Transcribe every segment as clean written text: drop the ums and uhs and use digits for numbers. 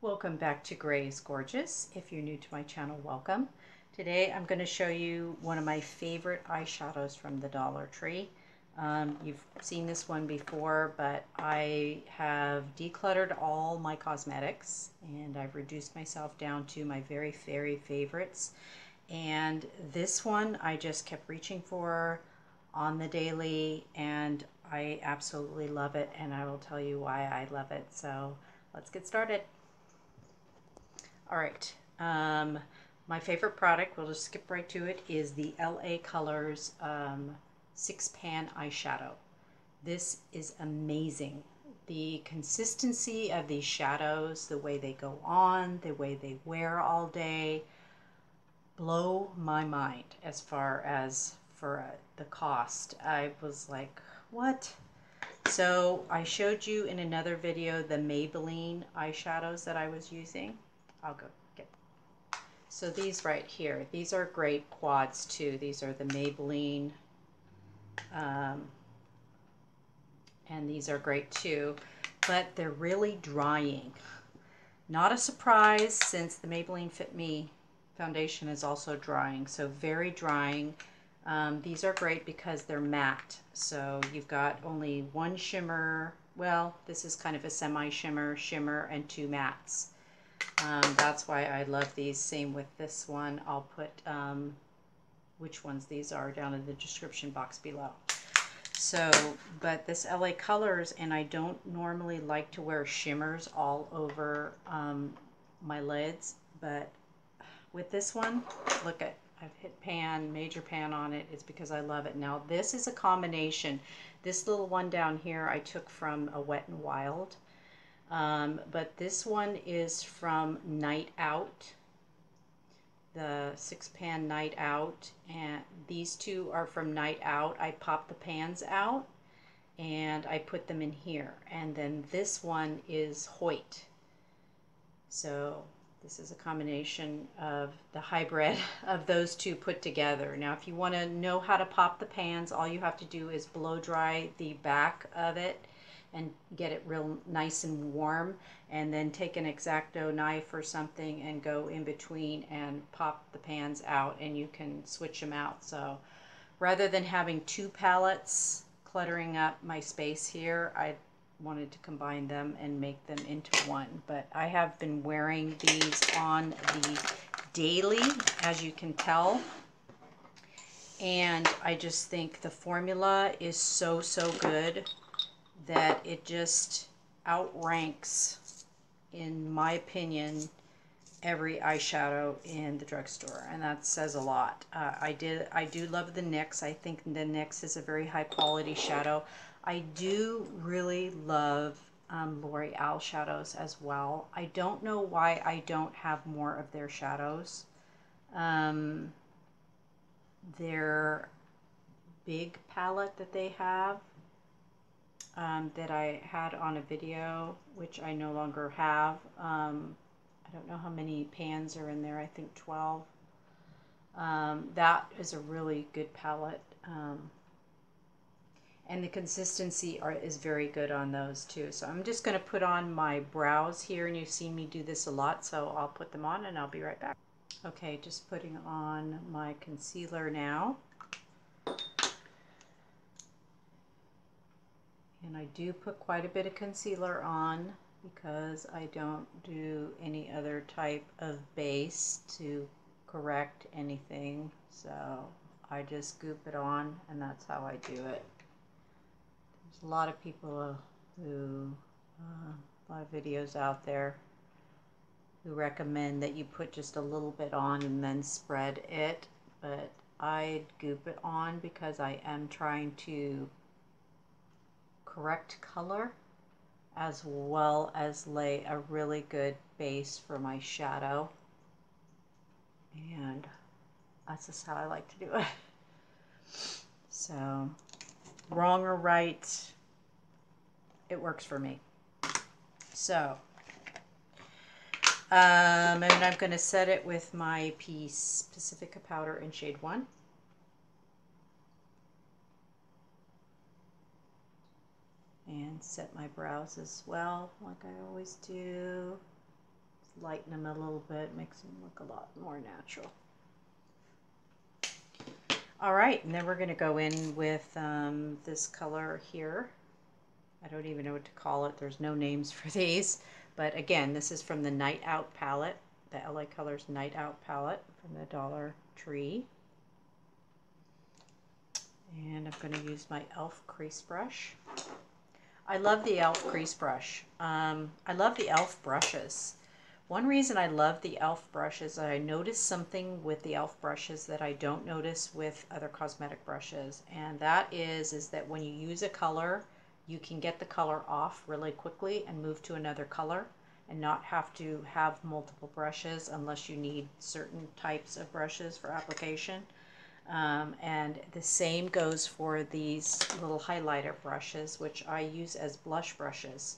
Welcome back to Gray is Gorgeous. If you're new to my channel, welcome. Today I'm going to show you one of my favorite eyeshadows from the Dollar Tree. You've seen this one before, but I have decluttered all my cosmetics and I've reduced myself down to my very favorites. And this one I just kept reaching for on the daily and I absolutely love it, and I will tell you why I love it. So let's get started. All right, my favorite product, we'll just skip right to it, is the LA Colors 6-pan eyeshadow. This is amazing. The consistency of these shadows, the way they go on, the way they wear all day, blow my mind as far as for the cost. I was like, what? So I showed you in another video the Maybelline eyeshadows that I was using. I'll go get. So these right here, these are great quads too. These are the Maybelline, and these are great too, but they're really drying. Not a surprise, since the Maybelline Fit Me foundation is also drying, so very drying. These are great because they're matte, so you've got only one shimmer. Well, this is kind of a semi-shimmer, and two mattes. That's why I love these. Same with this one. I'll put which ones these are down in the description box below. So, but this LA Colors, and I don't normally like to wear shimmers all over my lids, but with this one, look at, I've hit pan, major pan on it. It's because I love it. Now this is a combination. This little one down here I took from a Wet n Wild. But this one is from Nite Out, the 6-pan Nite Out, and these two are from Nite Out. I popped the pans out and I put them in here, and then this one is Haute. So this is a combination of the hybrid of those two put together. Now if you want to know how to pop the pans, all you have to do is blow dry the back of it and get it real nice and warm, and then take an X-Acto knife or something and go in between and pop the pans out, and you can switch them out. So rather than having two palettes cluttering up my space here, I wanted to combine them and make them into one. But I have been wearing these on the daily, as you can tell, and I just think the formula is so good that it just outranks, in my opinion, every eyeshadow in the drugstore, and that says a lot. I do love the NYX. I think the NYX is a very high quality shadow. I do really love L'Oreal shadows as well. I don't know why I don't have more of their shadows. Their big palette that they have, that I had on a video, which I no longer have. I don't know how many pans are in there. I think 12. That is a really good palette. And the consistency is very good on those too. So I'm just going to put on my brows here, and you've seen me do this a lot, so I'll put them on and I'll be right back. Okay, just putting on my concealer now. And I do put quite a bit of concealer on because I don't do any other type of base to correct anything. So I just goop it on, and that's how I do it. There's a lot of people who, a lot of videos out there who recommend that you put just a little bit on and then spread it. But I goop it on because I am trying to correct color as well as lay a really good base for my shadow, and that's just how I like to do it. So wrong or right, it works for me. So and I'm going to set it with my Pacifica powder in shade 1. And set my brows as well, like I always do. lighten them a little bit, makes them look a lot more natural. All right, and then we're going to go in with this color here. I don't even know what to call it. There's no names for these. But again, this is from the Night Out palette, the LA Colors Night Out palette from the Dollar Tree. And I'm going to use my e.l.f. crease brush. I love the e.l.f. crease brush. I love the e.l.f. brushes. One reason I love the e.l.f. brushes, I notice something with the e.l.f. brushes that I don't notice with other cosmetic brushes. And that is that when you use a color, you can get the color off really quickly and move to another color and not have to have multiple brushes unless you need certain types of brushes for application. And the same goes for these little highlighter brushes, which I use as blush brushes,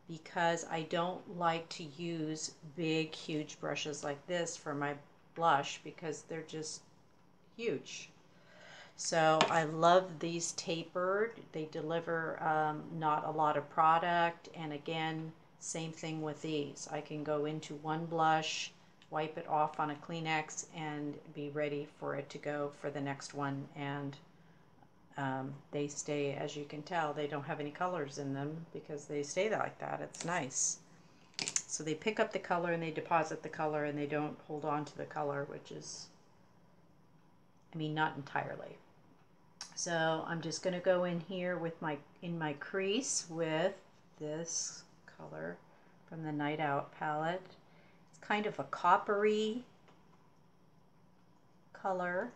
because I don't like to use big, huge brushes like this for my blush because they're just huge. So I love these tapered. They deliver not a lot of product, and again, same thing with these. I can go into one blush, wipe it off on a Kleenex, and be ready for it to go for the next one. And they stay, as you can tell, they don't have any colors in them because they stay like that. It's nice. So they pick up the color and they deposit the color, and they don't hold on to the color, which is, I mean, not entirely. So I'm just going to go in here with my crease with this color from the Night Out palette. It's kind of a coppery color.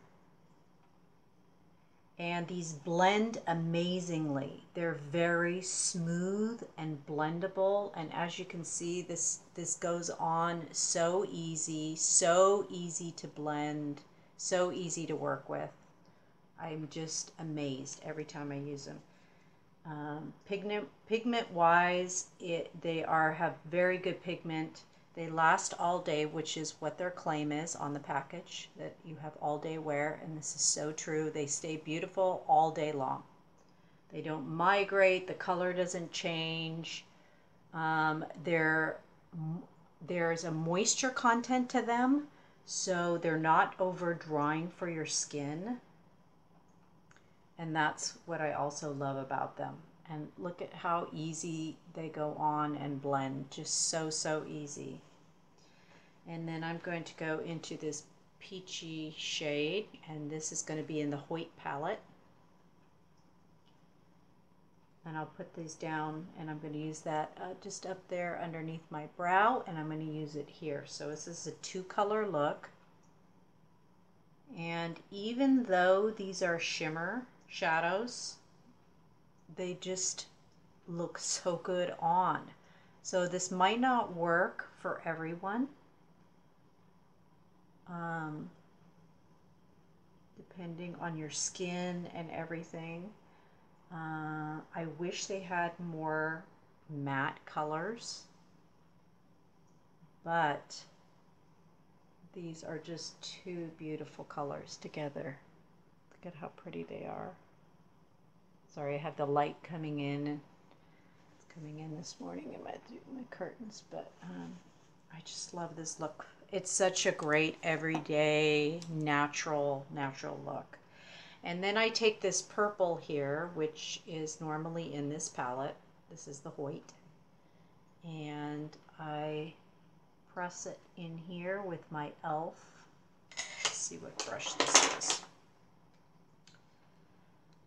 And these blend amazingly. They're very smooth and blendable. And as you can see, this goes on so easy to blend, so easy to work with. I'm just amazed every time I use them. Pigment wise, they have very good pigment. They last all day, which is what their claim is on the package, that you have all day wear, and this is so true. They stay beautiful all day long. They don't migrate, the color doesn't change. There's a moisture content to them, so they're not over drying for your skin. And that's what I also love about them. And look at how easy they go on and blend, just so easy. And then I'm going to go into this peachy shade, and this is going to be in the Haute palette. And I'll put these down, and I'm going to use that just up there underneath my brow, and I'm going to use it here. So this is a 2-color look. And even though these are shimmer shadows, they just look so good on. So this might not work for everyone, depending on your skin and everything. I wish they had more matte colors, but these are just 2 beautiful colors together. Look at how pretty they are. Sorry, I have the light coming in. It's coming in this morning in my curtains, but I just love this look. It's such a great everyday natural look. And then I take this purple here, which is normally in this palette. This is the Haute, and I press it in here with my e.l.f. Let's see what brush this is.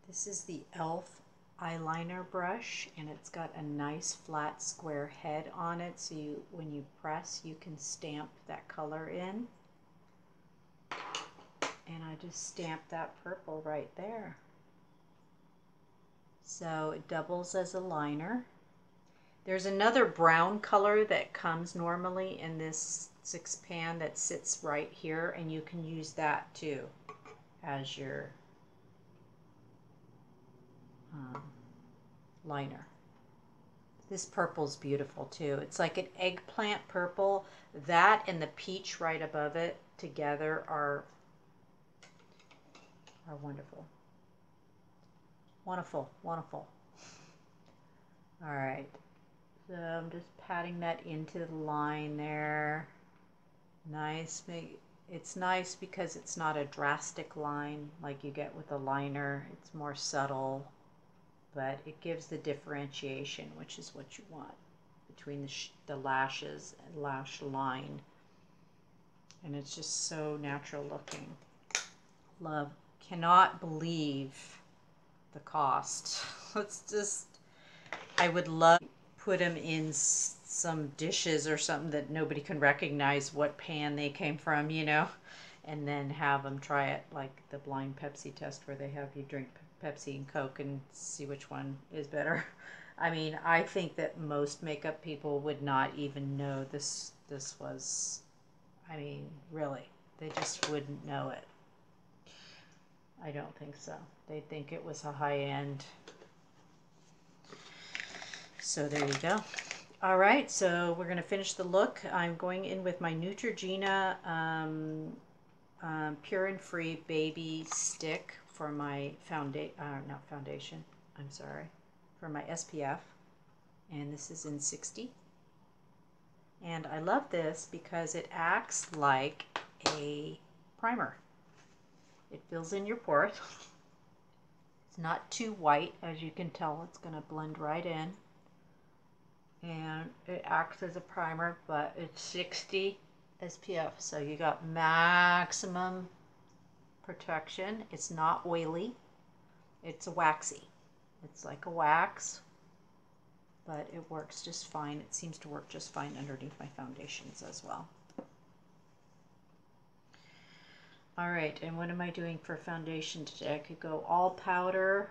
This is the e.l.f. eyeliner brush, and it's got a nice flat square head on it, so when you press, you can stamp that color in. And I just stamp that purple right there. So it doubles as a liner. There's another brown color that comes normally in this 6-pan that sits right here, and you can use that too as your liner. This purple's beautiful too. It's like an eggplant purple. That and the peach right above it together are wonderful. Wonderful. All right. So I'm just patting that into the line there. Nice. It's nice because it's not a drastic line like you get with a liner. It's more subtle, but it gives the differentiation, which is what you want between the lashes and lash line. And it's just so natural looking. Love. Cannot believe the cost. It's just, I would love to put them in some dishes or something that nobody can recognize what pan they came from, you know, and then have them try it like the blind Pepsi test where they have you drink Pepsi and Coke and see which one is better. I mean, I think that most makeup people would not even know this was, I mean, really, they just wouldn't know it. I don't think so. They'd think it was a high-end. So there you go. All right, so we're going to finish the look. I'm going in with my Neutrogena Pure and Free Baby Stick for my foundation, I'm sorry, for my SPF. And this is in 60. And I love this because it acts like a primer. It fills in your pores. It's not too white, as you can tell. It's going to blend right in. And it acts as a primer, but it's 60 SPF. So you got maximum protection. It's not oily. It's waxy. It's like a wax, but it works just fine. It seems to work just fine underneath my foundations as well. All right, and what am I doing for foundation today? I could go all powder.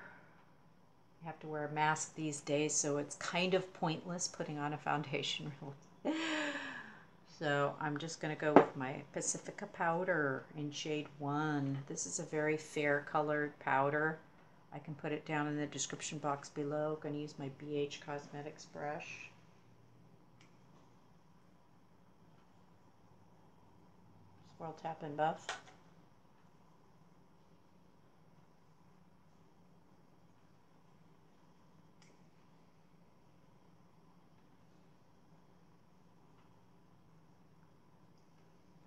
I have to wear a mask these days, so it's kind of pointless putting on a foundation, really. So I'm just going to go with my Pacifica powder in shade 1. This is a very fair colored powder. I can put it down in the description box below. I'm going to use my BH Cosmetics brush. Swirl, tap, and buff.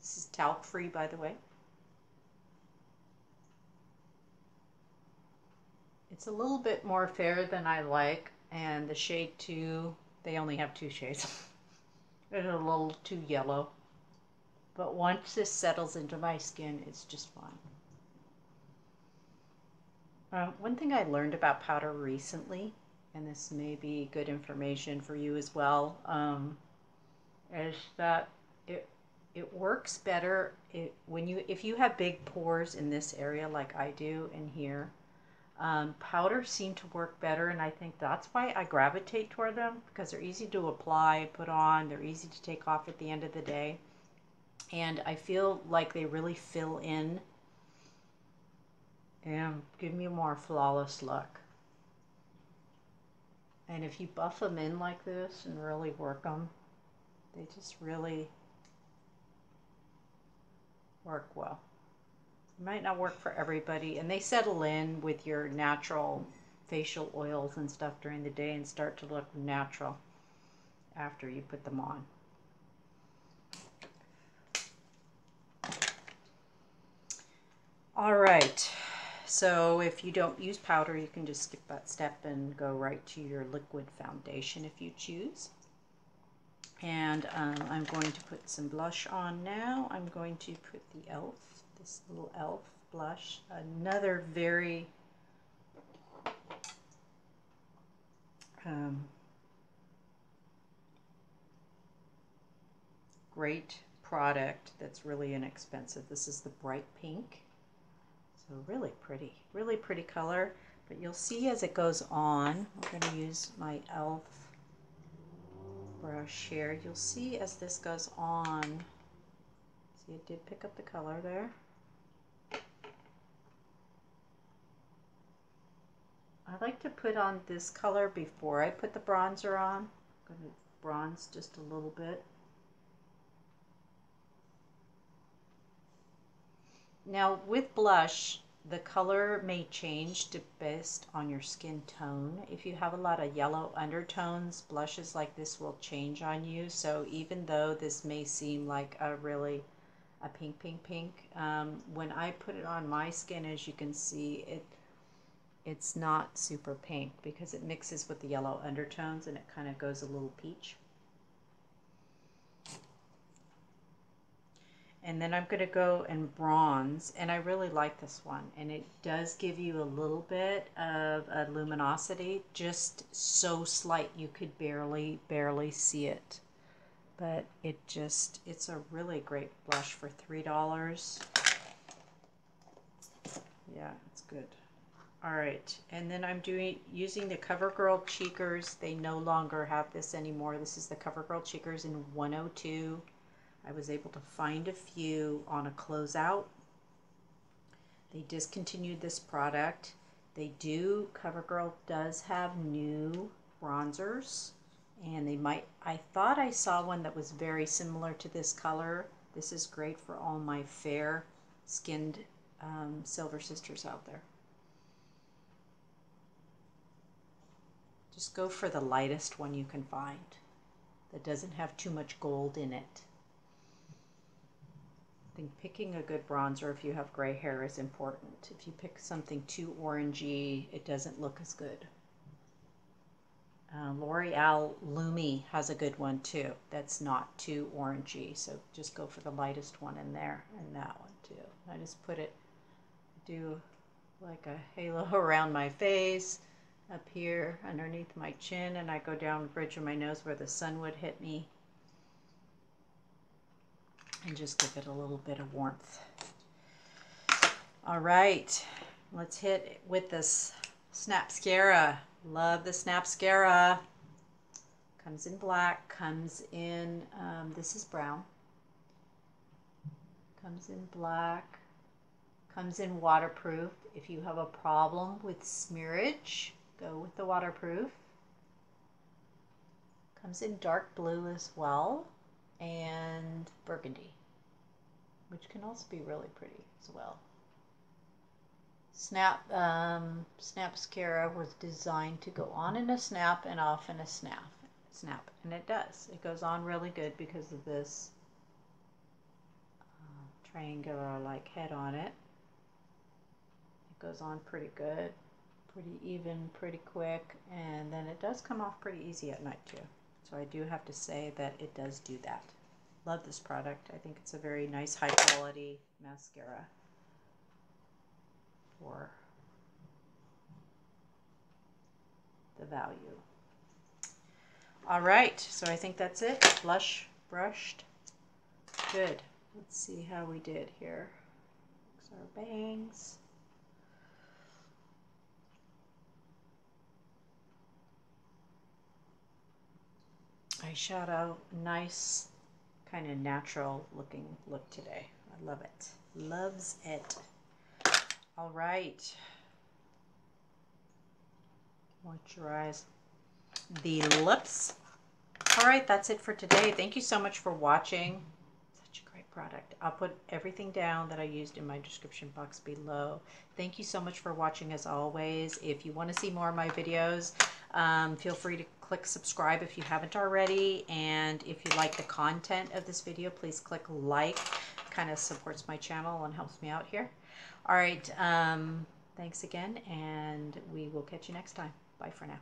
This is taupe free, by the way. It's a little bit more fair than I like, and the shade 2, they only have 2 shades. It's a little too yellow. But once this settles into my skin, it's just fine. One thing I learned about powder recently, and this may be good information for you as well, is that it works better if you have big pores in this area like I do in here. Powders seem to work better, and I think that's why I gravitate toward them, because they're easy to apply, put on, they're easy to take off at the end of the day, and I feel like they really fill in and give me a more flawless look. And if you buff them in like this and really work them, they just really work well. It might not work for everybody, and they settle in with your natural facial oils and stuff during the day and start to look natural after you put them on. All right, so if you don't use powder, you can just skip that step and go right to your liquid foundation if you choose. And I'm going to put some blush on now. I'm going to put the e.l.f., this little e.l.f. blush, another very great product that's really inexpensive. This is the bright pink. So really pretty color. But you'll see as it goes on, I'm going to use my e.l.f. brush here. You'll see as this goes on, see it did pick up the color there. I like to put on this color before I put the bronzer on. I'm going to bronze just a little bit. Now with blush, the color may change based on your skin tone. If you have a lot of yellow undertones, blushes like this will change on you. So even though this may seem like a pink, when I put it on my skin, as you can see, it's not super pink because it mixes with the yellow undertones and it kind of goes a little peach. And then I'm going to go and bronze, and I really like this one, and it does give you a little bit of a luminosity, just so slight you could barely see it. But it's a really great blush for $3. Yeah, it's good. All right, and then I'm using the Covergirl Cheekers. They no longer have this anymore. This is the Covergirl Cheekers in 102. I was able to find a few on a closeout. They discontinued this product. Covergirl does have new bronzers, and I thought I saw one that was very similar to this color. This is great for all my fair skinned silver sisters out there. Just go for the lightest one you can find that doesn't have too much gold in it. I think picking a good bronzer if you have gray hair is important. If you pick something too orangey, it doesn't look as good. L'Oreal Lumi has a good one too. That's not too orangey, so just go for the lightest one in there, and that one too. I just do like a halo around my face, up here underneath my chin, and I go down the bridge of my nose where the sun would hit me. And just give it a little bit of warmth. All right, let's hit it with this Snapscara. Love the Snapscara. Comes in black, comes in, this is brown. Comes in black, comes in waterproof. If you have a problem with smearage, go with the waterproof. Comes in dark blue as well, and burgundy, which can also be really pretty as well. Snapscara was designed to go on in a snap and off in a snap, and it does. It goes on really good because of this triangular like head on it. It goes on pretty good, pretty even, pretty quick, and then it does come off pretty easy at night too. So I do have to say that it does do that. Love this product. I think it's a very nice high quality mascara for the value. All right, so I think that's it. Blush brushed. Good. Let's see how we did here. Fix our bangs. Eyeshadow, nice kind of natural looking look today. I love it. Loves it. All right. Moisturize the lips. All right, that's it for today. Thank you so much for watching. Such a great product. I'll put everything down that I used in my description box below. Thank you so much for watching as always. If you want to see more of my videos, feel free to click subscribe if you haven't already, and if you like the content of this video, please click like. Kind of supports my channel and helps me out here. All right, thanks again, and we will catch you next time. Bye for now.